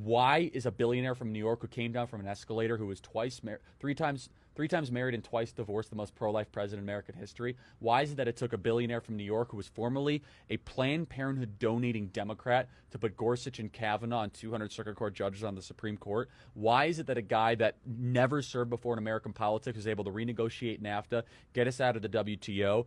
Why is a billionaire from New York who came down from an escalator, who was three times married and twice divorced, the most pro-life president in American history? Why is it that it took a billionaire from New York who was formerly a Planned Parenthood donating Democrat to put Gorsuch and Kavanaugh and 200 Circuit Court judges on the Supreme Court? Why is it that a guy that never served before in American politics was able to renegotiate NAFTA, get us out of the WTO,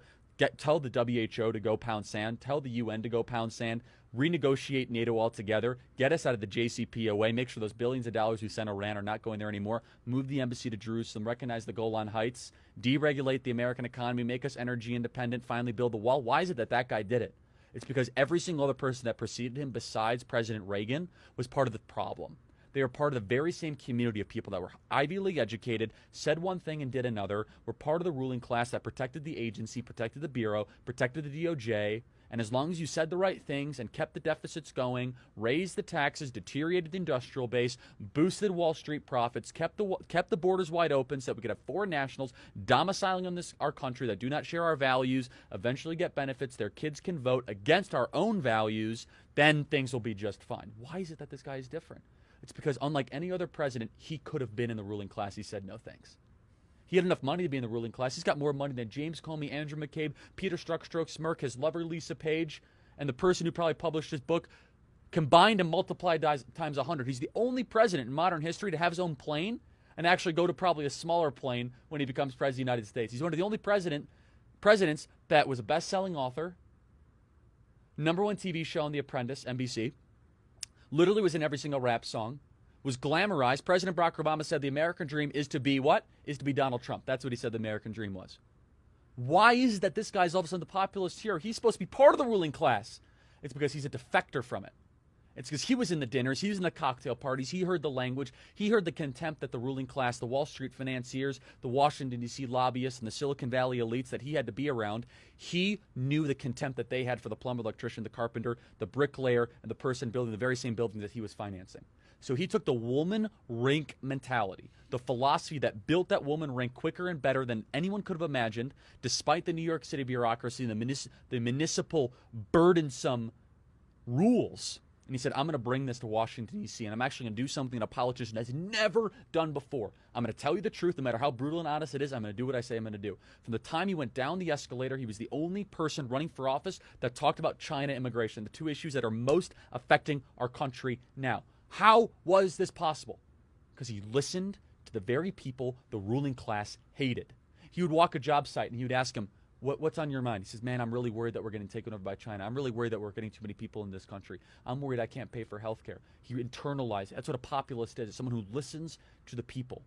tell the WHO to go pound sand, tell the UN to go pound sand, renegotiate NATO altogether, get us out of the JCPOA, make sure those billions of dollars we sent Iran are not going there anymore, move the embassy to Jerusalem, recognize the Golan Heights, deregulate the American economy, make us energy independent, finally build the wall? Why is it that that guy did it? It's because every single other person that preceded him besides President Reagan was part of the problem. They were part of the very same community of people that were Ivy League educated, said one thing and did another, were part of the ruling class that protected the agency, protected the Bureau, protected the DOJ. And as long as you said the right things and kept the deficits going, raised the taxes, deteriorated the industrial base, boosted Wall Street profits, kept the borders wide open so that we could have foreign nationals domiciling in our country that do not share our values, eventually get benefits, their kids can vote against our own values, then things will be just fine. Why is it that this guy is different? It's because unlike any other president, he could have been in the ruling class. He said no thanks. He had enough money to be in the ruling class. He's got more money than James Comey, Andrew McCabe, Peter Strzok, Smirk, his lover Lisa Page, and the person who probably published his book combined and multiplied times 100. He's the only president in modern history to have his own plane and actually go to probably a smaller plane when he becomes president of the United States. He's one of the only presidents that was a best-selling author, #1 TV show on The Apprentice, NBC, literally was in every single rap song, was glamorized. President Barack Obama said the American dream is to be what? Is to be Donald Trump. That's what he said the American dream was. Why is it that this guy's all of a sudden the populist hero? He's supposed to be part of the ruling class. It's because he's a defector from it. It's because he was in the dinners, he was in the cocktail parties, he heard the language, he heard the contempt that the ruling class, the Wall Street financiers, the Washington, D.C. lobbyists, and the Silicon Valley elites that he had to be around. He knew the contempt that they had for the plumber, electrician, the carpenter, the bricklayer, and the person building the very same building that he was financing. So he took the woman rink mentality, the philosophy that built that woman rink quicker and better than anyone could have imagined, despite the New York City bureaucracy and the municipal burdensome rules. And he said, I'm going to bring this to Washington, D.C., and I'm actually going to do something that a politician has never done before. I'm going to tell you the truth, no matter how brutal and honest it is. I'm going to do what I say I'm going to do. From the time he went down the escalator, he was the only person running for office that talked about China immigration, the two issues that are most affecting our country now. How was this possible? Because he listened to the very people the ruling class hated. He would walk a job site, and he would ask him, what's on your mind? He says, man, I'm really worried that we're getting taken over by China. I'm really worried that we're getting too many people in this country. I'm worried I can't pay for health care. He internalized. That's what a populist is, someone who listens to the people.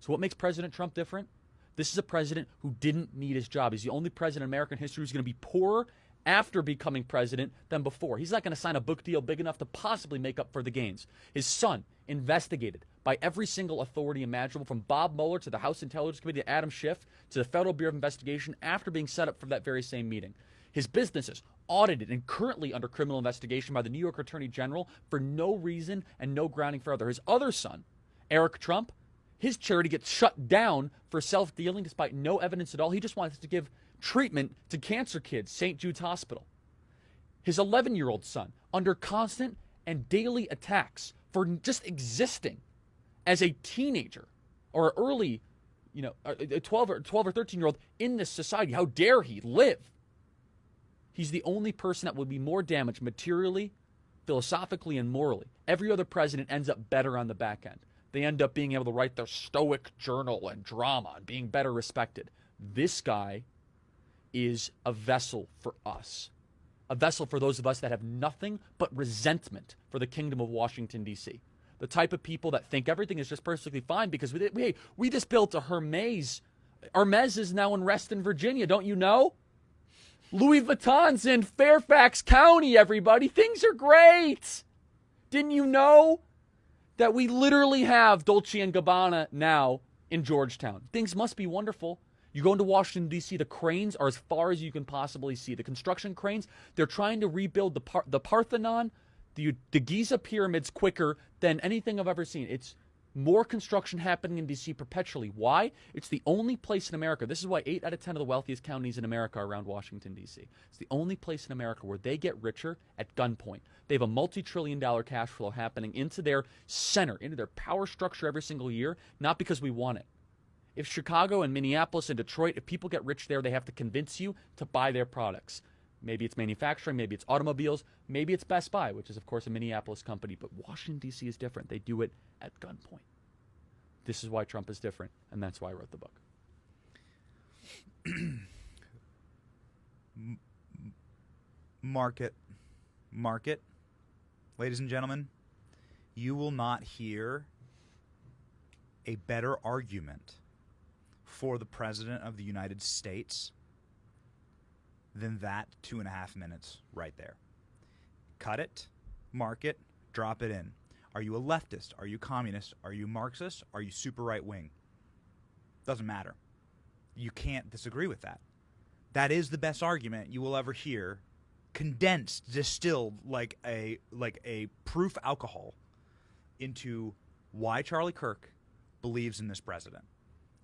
So what makes President Trump different? This is a president who didn't need his job. He's the only president in American history who's going to be poorer after becoming president than before. He's not going to sign a book deal big enough to possibly make up for the gains. His son, investigated by every single authority imaginable, from Bob Mueller to the House Intelligence Committee to Adam Schiff to the Federal Bureau of Investigation, after being set up for that very same meeting. His businesses audited and currently under criminal investigation by the New York Attorney General for no reason and no grounding further. His other son, Eric Trump, his charity gets shut down for self-dealing despite no evidence at all. He just wants to give treatment to cancer kids, St. Jude's Hospital. His 11-year-old son, under constant and daily attacks for just existing as a teenager or early, a 12 or 13-year-old in this society. How dare he live? He's the only person that would be more damaged materially, philosophically, and morally. Every other president ends up better on the back end. They end up being able to write their stoic journal and drama and being better respected. This guy is a vessel for us. A vessel for those of us that have nothing but resentment for the kingdom of Washington, D.C. The type of people that think everything is just perfectly fine because we just built a Hermes. Hermes is now in Reston, Virginia. Don't you know? Louis Vuitton's in Fairfax County, everybody. Things are great. Didn't you know that we literally have Dolce & Gabbana now in Georgetown? Things must be wonderful. You go into Washington, D.C., the cranes are as far as you can possibly see. The construction cranes, they're trying to rebuild the Parthenon, the Giza pyramids quicker than anything I've ever seen. It's More construction happening in D.C. perpetually. Why? It's the only place in America. This is why 8 out of 10 of the wealthiest counties in America are around Washington, D.C. It's the only place in America where they get richer at gunpoint. They have a multi-trillion-dollar cash flow happening into their center, into their power structure every single year, not because we want it. If Chicago and Minneapolis and Detroit, if people get rich there, they have to convince you to buy their products. Maybe it's manufacturing, maybe it's automobiles, maybe it's Best Buy, which is, of course, a Minneapolis company. But Washington, D.C. is different. They do it at gunpoint. This is why Trump is different, and that's why I wrote the book. Market. Ladies and gentlemen, you will not hear a better argument for the President of the United States than that 2.5 minutes right there. Cut it, mark it, drop it in. Are you a leftist? Are you communist? Are you Marxist? Are you super right-wing? Doesn't matter. You can't disagree with that. That is the best argument you will ever hear, condensed, distilled like a proof alcohol into why Charlie Kirk believes in this president.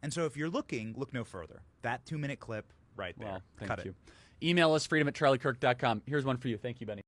And so if you're looking, look no further. That 2-minute clip right there. Well, Cut thank you. it. Email us, freedom@charliekirk.com. Here's one for you. Thank you, Benny.